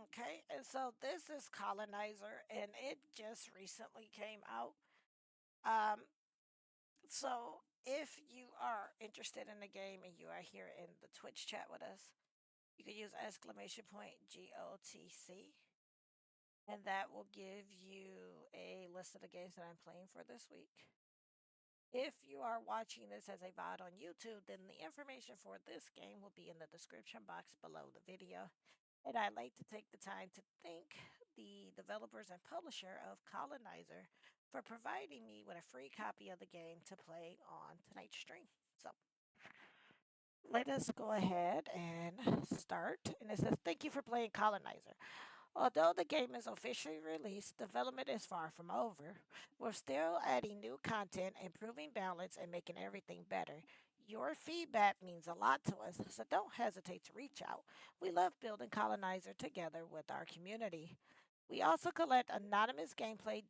Okay, and so this is Colonizer, and it just recently came out. Um, so if you are interested in the game and you are here in the Twitch chat with us, you can use exclamation point GOTC, and that will give you a list of the games that I'm playing for this week. If you are watching this as a VOD on YouTube, then the information for this game will be in the description box below the video. And I'd like to take the time to thank the developers and publisher of Clonizer for providing me with a free copy of the game to play on tonight's stream. So let us go ahead and start. And it says, thank you for playing Colonizer. Although the game is officially released, development is far from over. We're still adding new content, improving balance, and making everything better. Your feedback means a lot to us, so don't hesitate to reach out. We love building Colonizer together with our community. We also collect anonymous gameplay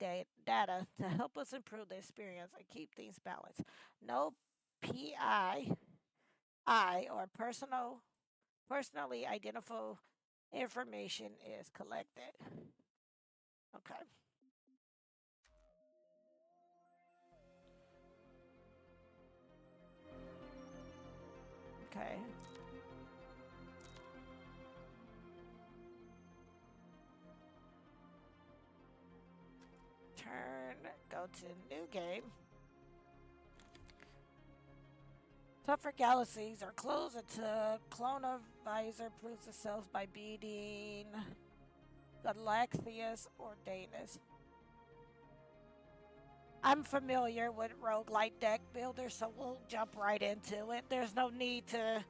data to help us improve the experience and keep things balanced. No PII or personally identifiable information is collected. Okay. Okay. Turn. Go to new game. Tougher galaxies are closed until Clonizer proves itself by beating Galaxius or Danus. I'm familiar with roguelike deck builders, so we'll jump right into it. There's no need to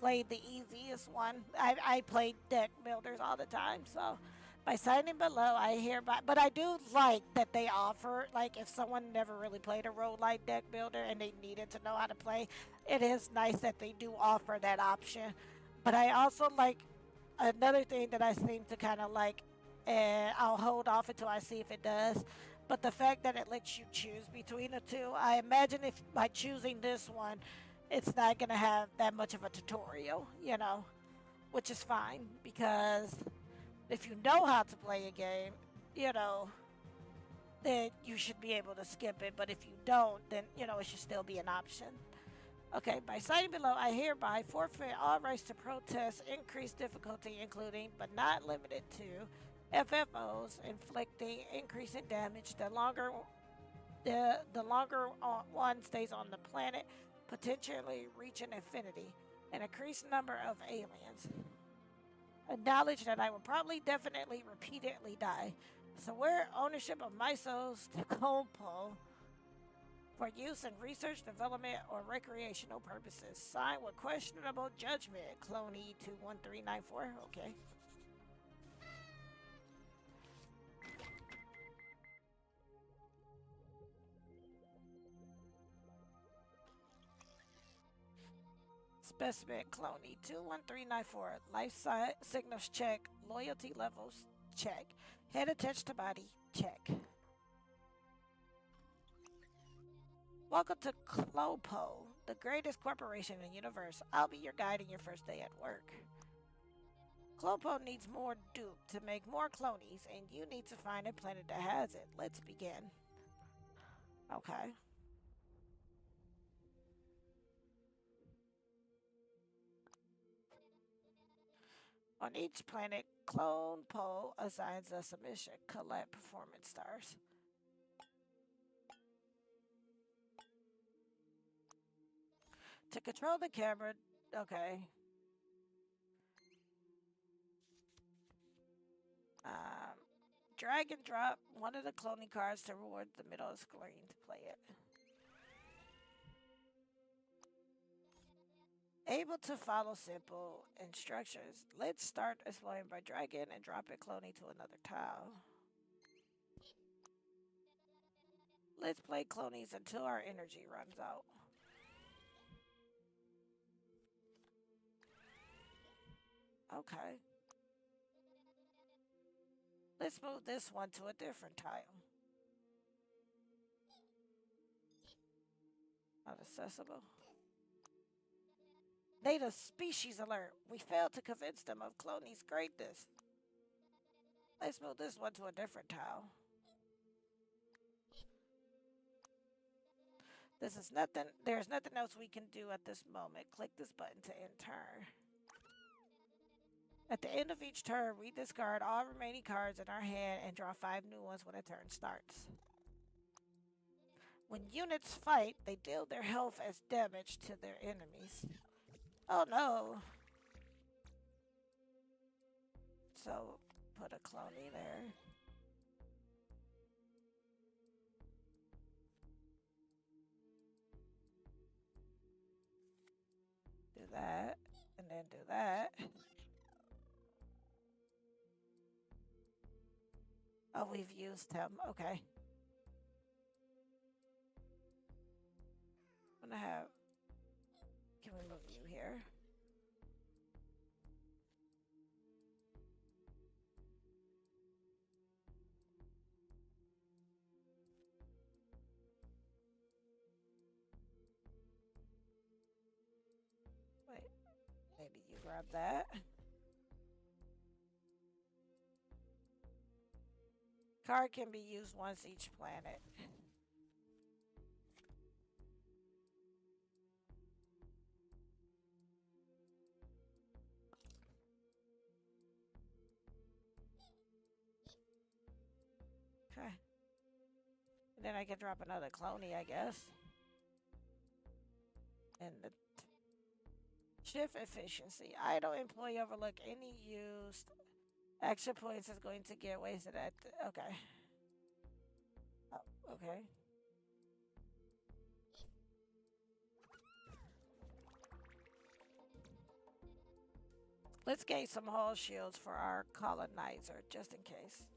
play the easiest one. I play deck builders all the time, so by signing below, I hereby. But I do like that they offer, like, if someone never really played a roguelike deck builder and they needed to know how to play, it is nice that they do offer that option. But I also like another thing that I seem to kind of like, and I'll hold off until I see if it does. But the fact that it lets you choose between the two, I imagine if by choosing this one, it's not going to have that much of a tutorial, which is fine because if you know how to play a game, you know, then you should be able to skip it. But if you don't, then, it should still be an option. Okay, by citing below, I hereby forfeit all rights to protest increased difficulty, including but not limited to FFOs inflicting increasing damage. The longer one stays on the planet, potentially reaching infinity, an increased number of aliens. Acknowledge that I will probably, definitely, repeatedly die. So where ownership of my souls to CLONPO for use in research, development, or recreational purposes. Signed with questionable judgment. Clone 21394. Okay. Specimen Clone 21394. Life signals check. Loyalty levels check. Head attached to body check. Welcome to CLONPO, the greatest corporation in the universe. I'll be your guide in your first day at work. CLONPO needs more dupe to make more clonies, and you need to find a planet that has it. Let's begin. Okay. On each planet, CLONPO assigns us a mission. Collect performance stars. To control the camera, okay. Um, drag and drop one of the cloning cards toward the middle of the screen to play it. Able to follow simple instructions. Let's start exploring by dragging and dropping cloning to another tile. Let's play clonies until our energy runs out. Okay. Let's move this one to a different tile. Not accessible. Native species alert. We failed to convince them of cloning's greatness. Let's move this one to a different tile. This is nothing. There's nothing else we can do at this moment. Click this button to end turn. At the end of each turn, we discard all remaining cards in our hand and draw 5 new ones when a turn starts. When units fight, they deal their health as damage to their enemies. Oh no! So, put a clone there. Do that, and then do that. Oh, we've used him. Okay. I'm gonna have... Can we move you here? Wait. Maybe you grab that. Card can be used once each planet. Okay. And then I can drop another cloney, I guess. And the shift efficiency. Idle employee overlook any used action points is going to get wasted at okay. Oh, okay. Let's gain some hull shields for our colonizer, just in case.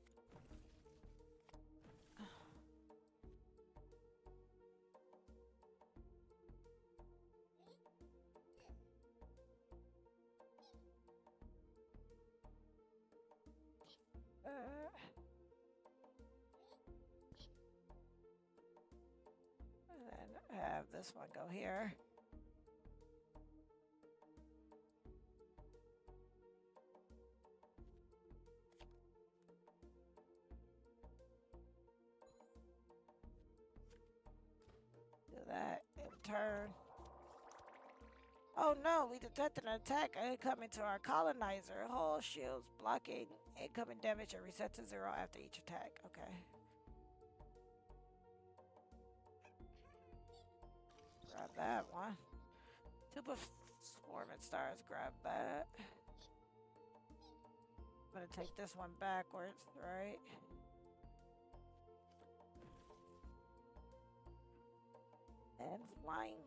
And then have this one go here. Do that in turn. Oh no, we detected an attack incoming to our colonizer. Hull shields blocking incoming damage and reset to 0 after each attack. Okay. Grab that one. 2 performance stars, grab that. I'm gonna take this one backwards, right? And flying.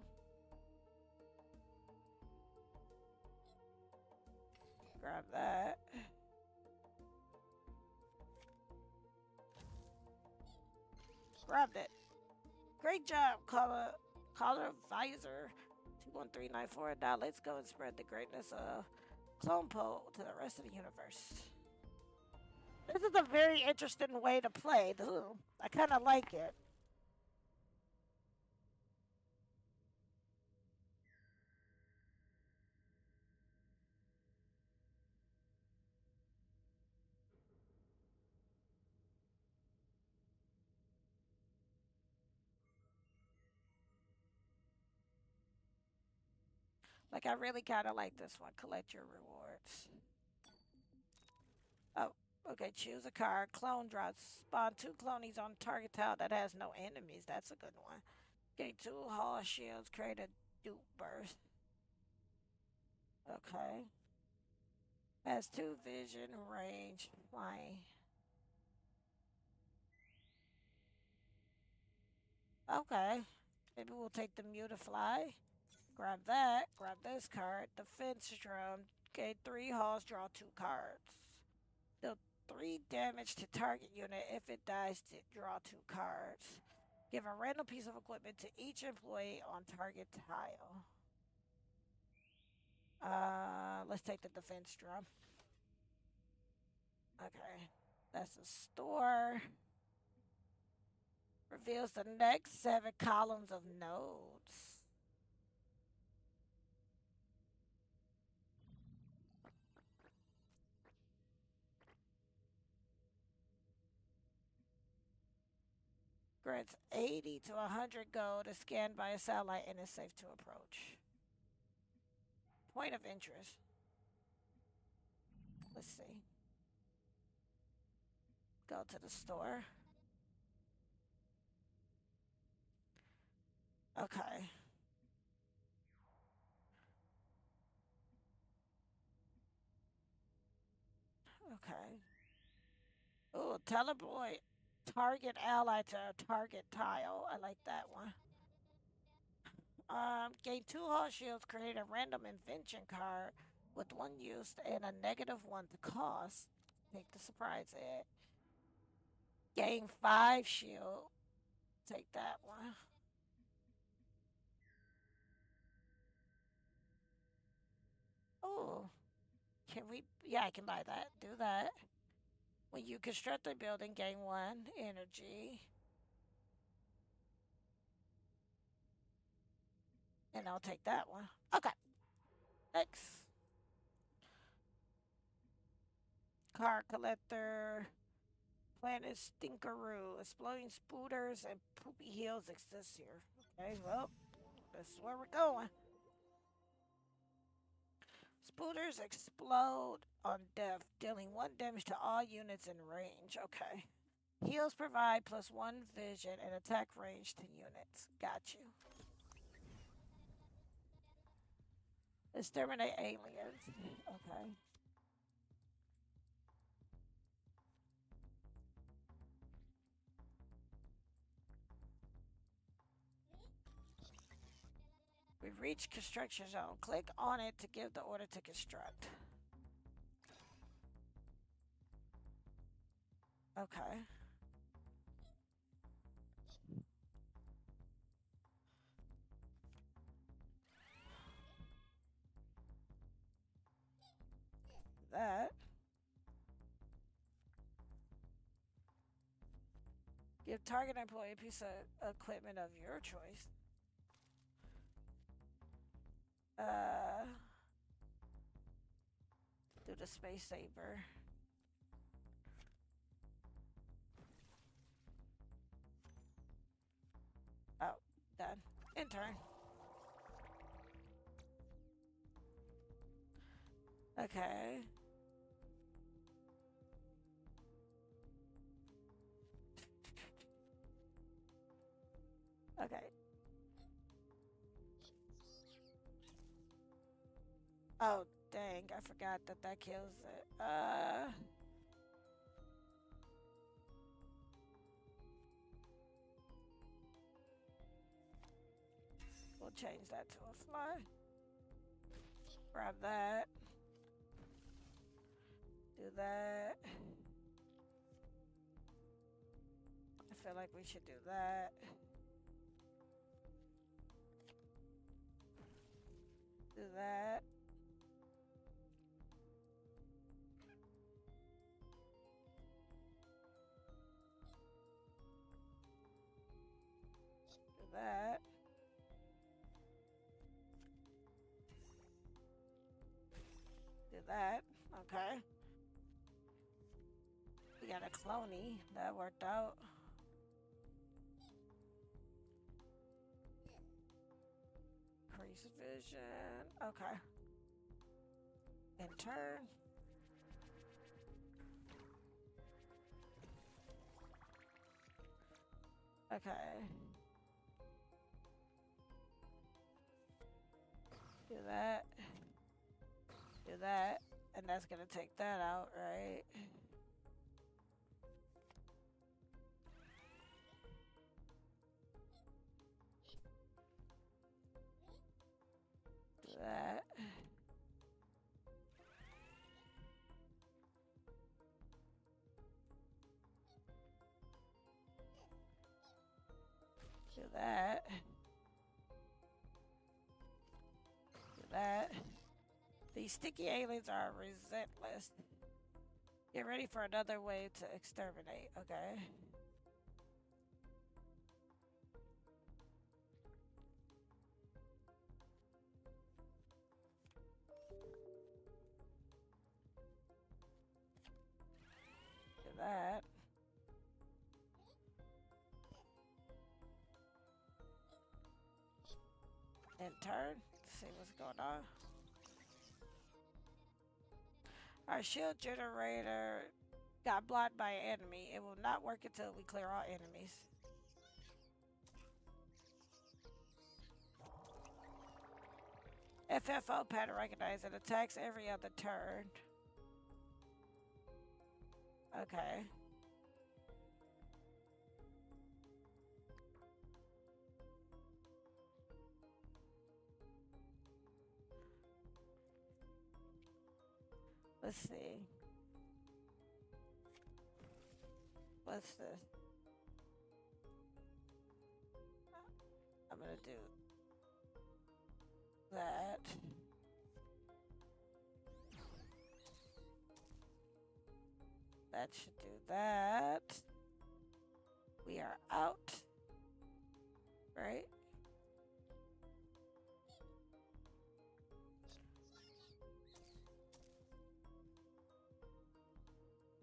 Grab that. Grabbed it. Great job, Color Visor 21394. Now let's go and spread the greatness of CLONPO to the rest of the universe. This is a very interesting way to play. I kind of like it. Like, I really kind of like this one. Collect your rewards. Oh, okay. Choose a card. Clone drops. Spawn 2 clonies on target tile that has no enemies. That's a good one. Gain 2 hull shields. Create a dupe burst. Okay. Has 2 vision, range, flying. Okay. Maybe we'll take the Mutifly. Grab that. Grab this card. Defense drum. Gain 3 hulls. Draw 2 cards. Deal 3 damage to target unit. If it dies, draw 2 cards. Give a random piece of equipment to each employee on target tile. Let's take the defense drum. Okay. That's a store. Reveals the next 7 columns of nodes. Grants 80 to 100 gold, is scanned by a satellite, and is safe to approach. Point of interest. Let's see. Go to the store. Okay. Okay. Oh, teleport target ally to a target tile. I like that one. Gain 2 hull shields, create a random invention card with 1 used and a -1 to cost. Take the surprise egg. Gain 5 shield. Take that one. Oh, can we? Yeah, I can buy that. Do that. When you construct a building, gain 1 energy. And I'll take that one. Okay. Next. Car collector. Planet Stinkeroo. Exploding spooters and poopy heels exist here. Okay, well, this is where we're going. Spooters explode on death, dealing 1 damage to all units in range. Okay. Heals provide +1 vision and attack range to units. Got you. Exterminate aliens. Okay. We've reached construction zone. Click on it to give the order to construct. Okay. That. Give target employee a piece of equipment of your choice. Do the space saver. Oh, done. Intern. Okay. Okay. Oh, dang. I forgot that that kills it. We'll change that to a fly. Grab that. Do that. I feel like we should do that. Do that. Do that. Do that. Okay. We got a cloney. That worked out. Increase vision. Okay. And turn. Okay. Do that. Do that. And that's gonna take that out, right? Do that. Do that. Do that. These sticky aliens are relentless. Get ready for another wave to exterminate, okay? Do that. In turn, see what's going on. Our shield generator got blocked by an enemy. It will not work until we clear all enemies. FFO pattern recognized and attacks every other turn. Okay. Let's see. What's this? I'm gonna do that. That should do that. We are out. Right?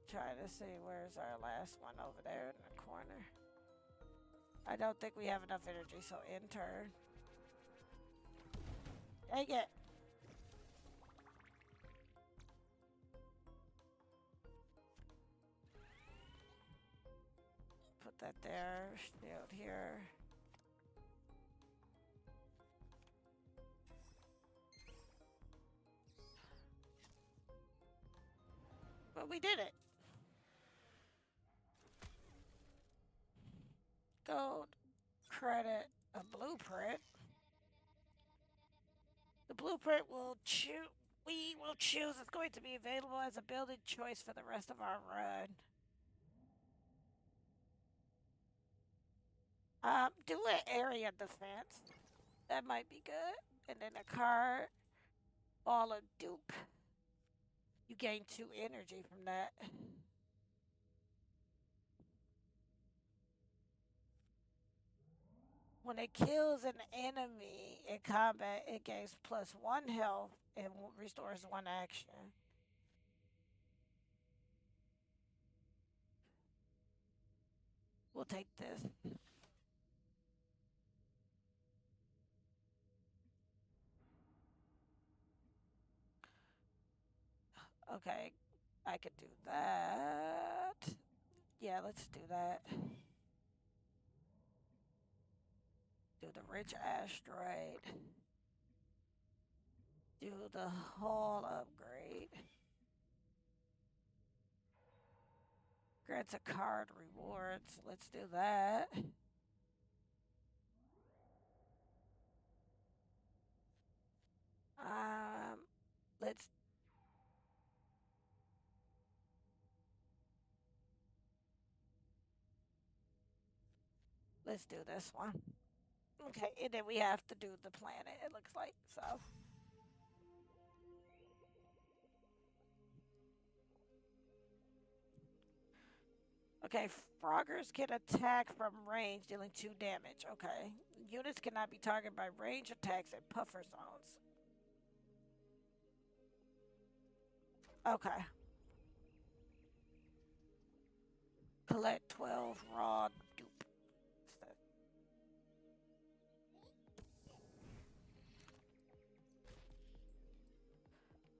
Try to see where's our last one over there in the corner. I don't think we have enough energy, so in turn. Dang it. Put that there, shield here. But we did it. Gold, credit, a blueprint. The blueprint will choose. We will choose. It's going to be available as a building choice for the rest of our run. Do an area defense. That might be good. And then a card, ball of dupe. You gain 2 energy from that. When it kills an enemy in combat, it gains +1 health and restores 1 action. We'll take this. Okay, I could do that. Yeah, let's do that. Do the rich asteroid. Do the hull upgrade. Grants a card rewards. Let's do that. Let's do this one. Okay, and then we have to do the planet, it looks like, so. Okay, froggers can attack from range, dealing 2 damage. Okay. Units cannot be targeted by range attacks and puffer zones. Okay. Collect 12 raw dupe.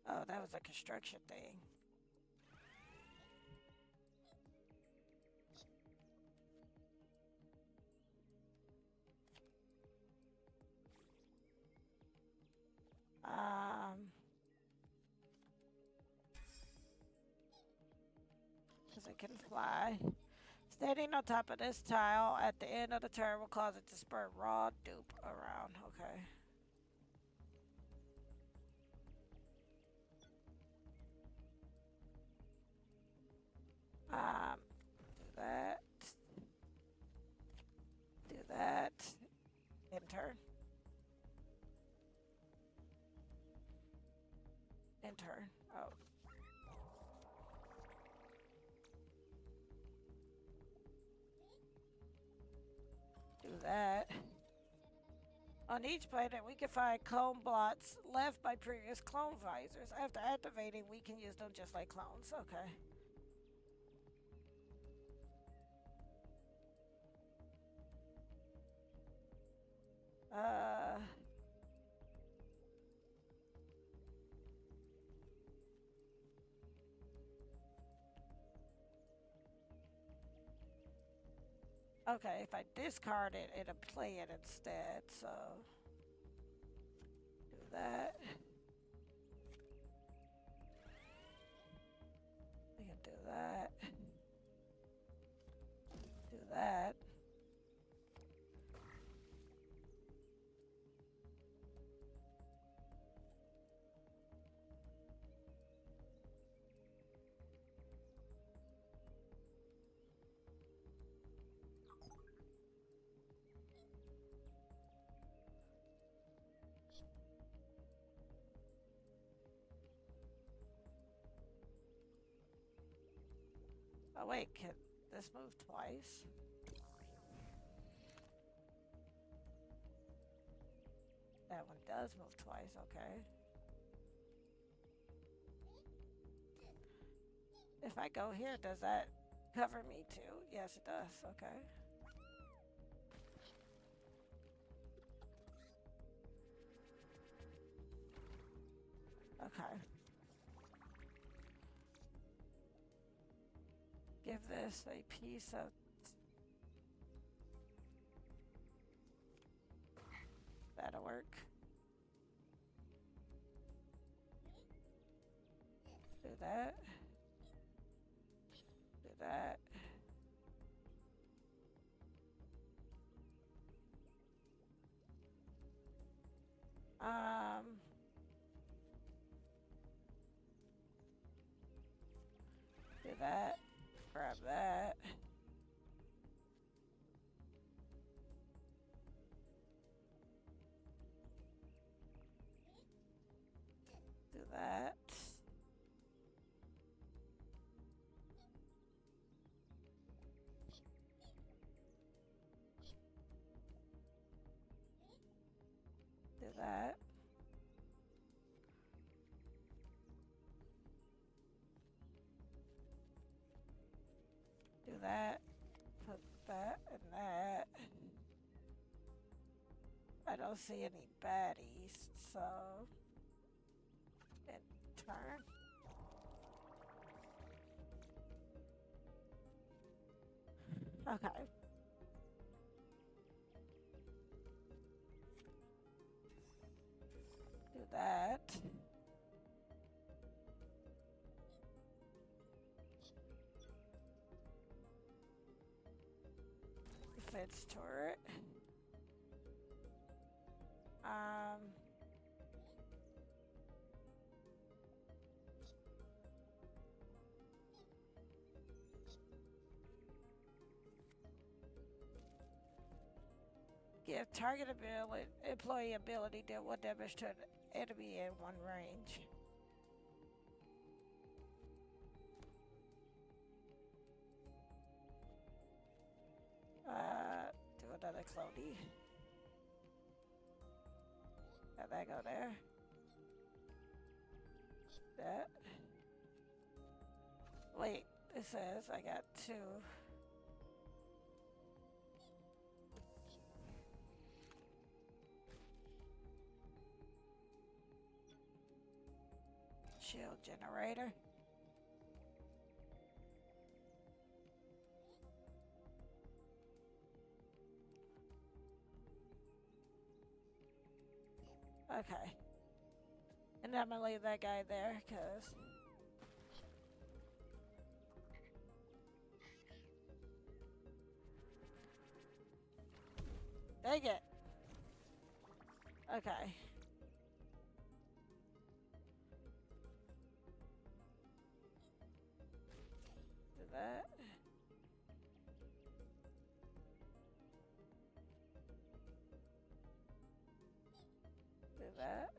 Oh, that was a construction thing. Because it can fly. Standing on top of this tile at the end of the turn will cause it to spurt raw dupe around. Okay. Do that. Do that. Enter. Enter. Oh. Do that. On each planet, we can find clone blots left by previous clone visors. After activating, we can use them just like clones. Okay. Okay, if I discard it, it'll play it instead, so do that. We can do that. Do that. Oh wait, can this move twice? That one does move twice, okay. If I go here, does that cover me too? Yes, it does, okay. Okay. Give this a piece of... That'll work. Do that. Do that. Do that. Grab that. Do that. Do that. Do that. Put that and that. I don't see any baddies, so... And turn. Okay. Do that. Defense turret. Give target ability, employee ability deal 1 damage to an enemy in 1 range. Do another Cloney. Let that go there. That. Wait, it says I got 2. Shield generator. Okay. And I'm gonna leave that guy there, cause dang it. Okay. Do that. Do that.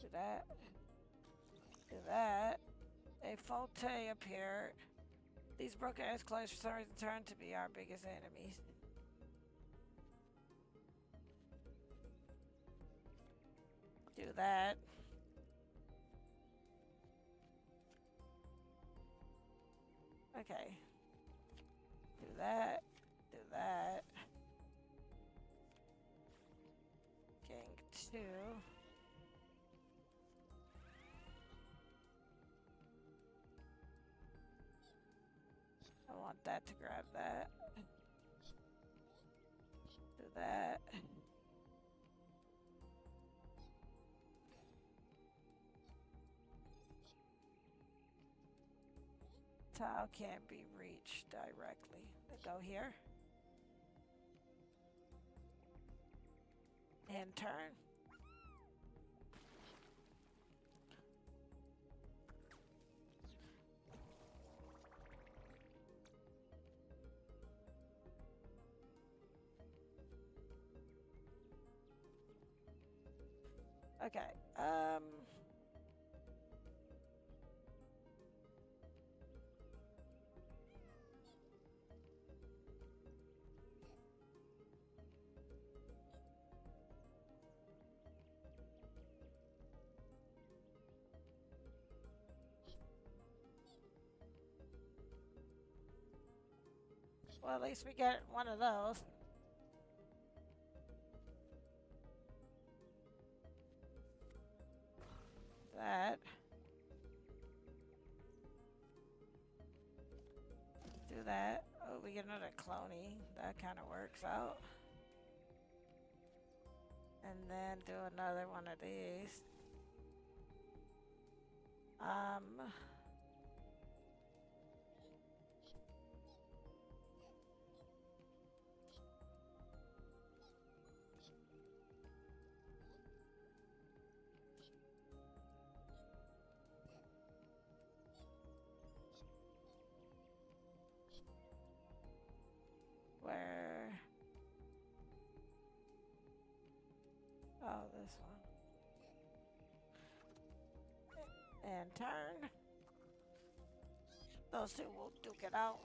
Do that. Do that. A Faulty appeared. These broken ass clothes for some reason turned to be our biggest enemies. Do that. Okay. Do that. Do that. Gang 2. I want that to grab that. Do that. Tile can't be reached directly. Go here. And turn. Okay. Well, at least we get one of those. That. Do that. Oh, we get another cloning. That kind of works out. And then do another one of these. Where? Oh, this one. And turn. Those two will duke it out.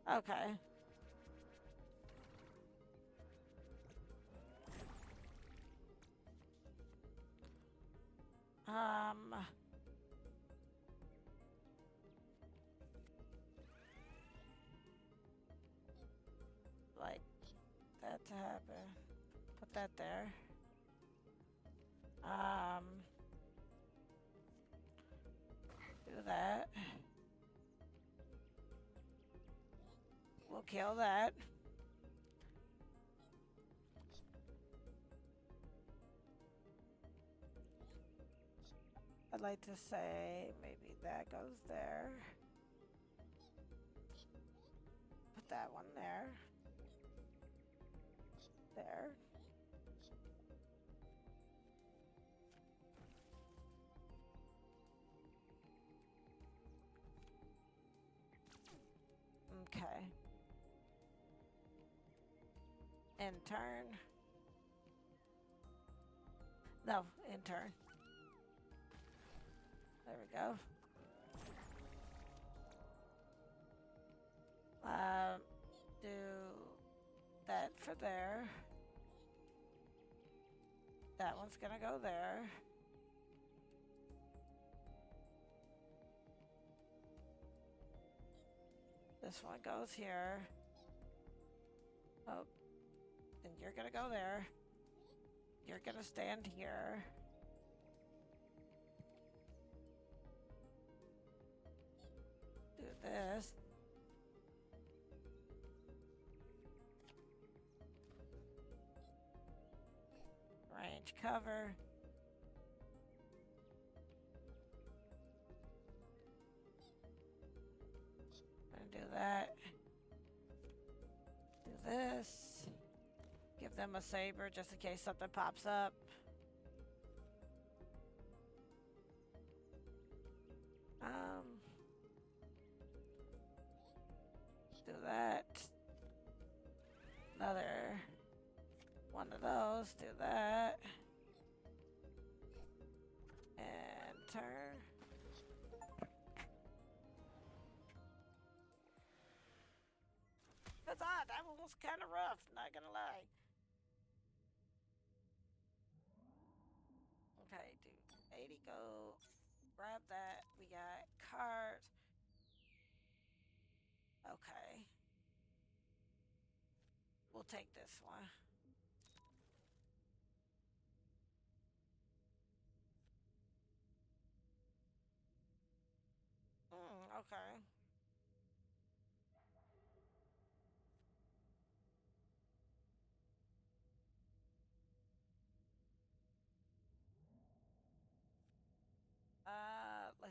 Okay. Like that to happen. Put that there. Do that. We'll kill that. I'd like to say maybe that goes there. Put that one there. There. Okay. And turn. No, in turn. There we go. Do that for there. That one's gonna go there. This one goes here. Oh, and you're gonna go there. You're gonna stand here. Do this. Range cover. And do that. Do this. Give them a saber just in case something pops up. Do that. Another one of those. Do that. And turn. That's odd. That one was kind of rough, not gonna lie. Okay, dude. 80 gold. Grab that. We got cards. Okay. We'll take this one.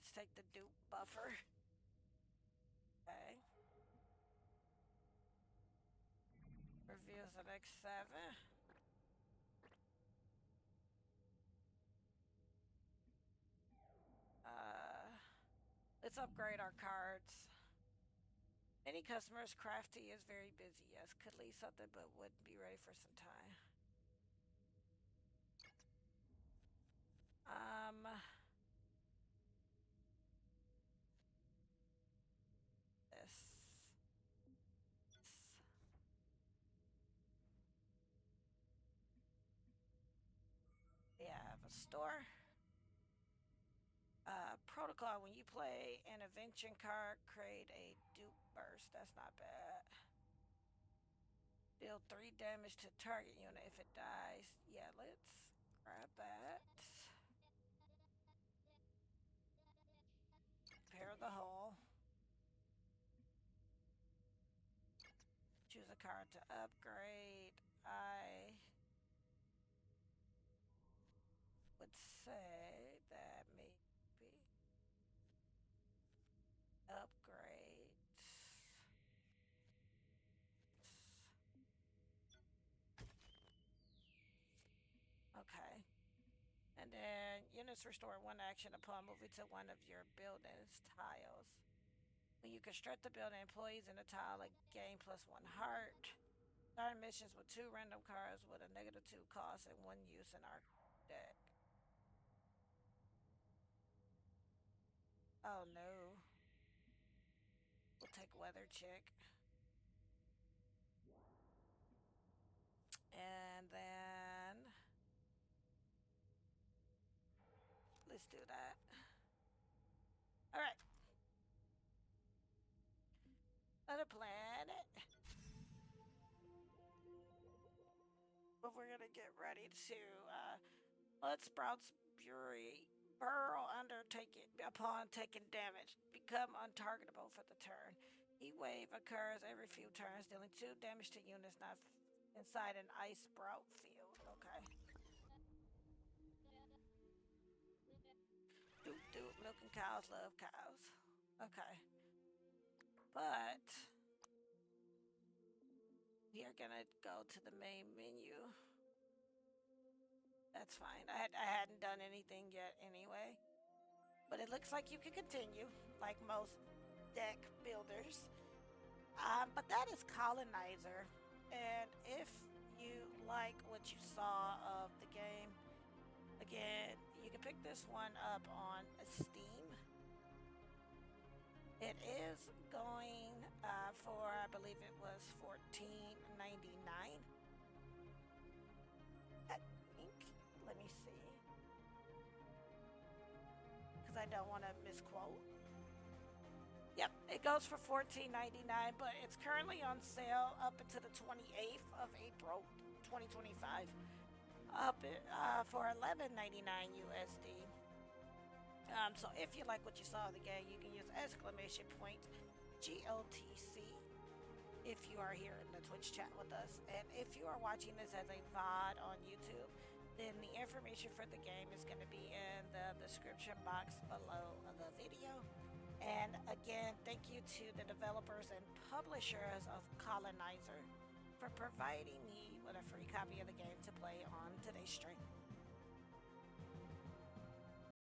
Let's take the dupe buffer. Okay. Reviews of X7. Let's upgrade our cards. Many customers, Crafty is very busy. Yes, could leave something, but wouldn't be ready for some time. This. We have a store. Protocol, when you play an invention card, create a dupe burst. That's not bad. Deal 3 damage to target unit if it dies. Yeah, let's grab that. Repair the hull. Choose a card to upgrade. I would say that maybe upgrade. Okay. And then units restore 1 action upon moving to one of your building's tiles. When you construct the building, employees in the tile gain +1 heart. Start missions with 2 random cards with a -2 cost and 1 use in our deck. Oh no. We'll take weather check. And then let's do that. All right. Other planet. But we're gonna get ready to let Sprout's burrow upon taking damage. Become untargetable for the turn. Heat wave occurs every few turns, dealing 2 damage to units not inside an ice sprout field. Okay. Doop, milking cows, love cows. Okay. But we are gonna go to the main menu. That's fine. I hadn't done anything yet anyway. But it looks like you can continue, like most deck builders. But that is Clonizer. And if you like what you saw of the game, again, you can pick this one up on Steam. It is going for, I believe it was $14.99. I think. Let me see. Because I don't want to misquote. Yep, it goes for $14.99, but it's currently on sale up until the 28th of April, 2025, up for $11.99 USD. So if you like what you saw of the game, you can use !GOTC if you are here in the Twitch chat with us. And if you are watching this as a VOD on YouTube, then the information for the game is going to be in the description box below the video. And again, thank you to the developers and publishers of Clonizer for providing me with a free copy of the game to play on today's stream.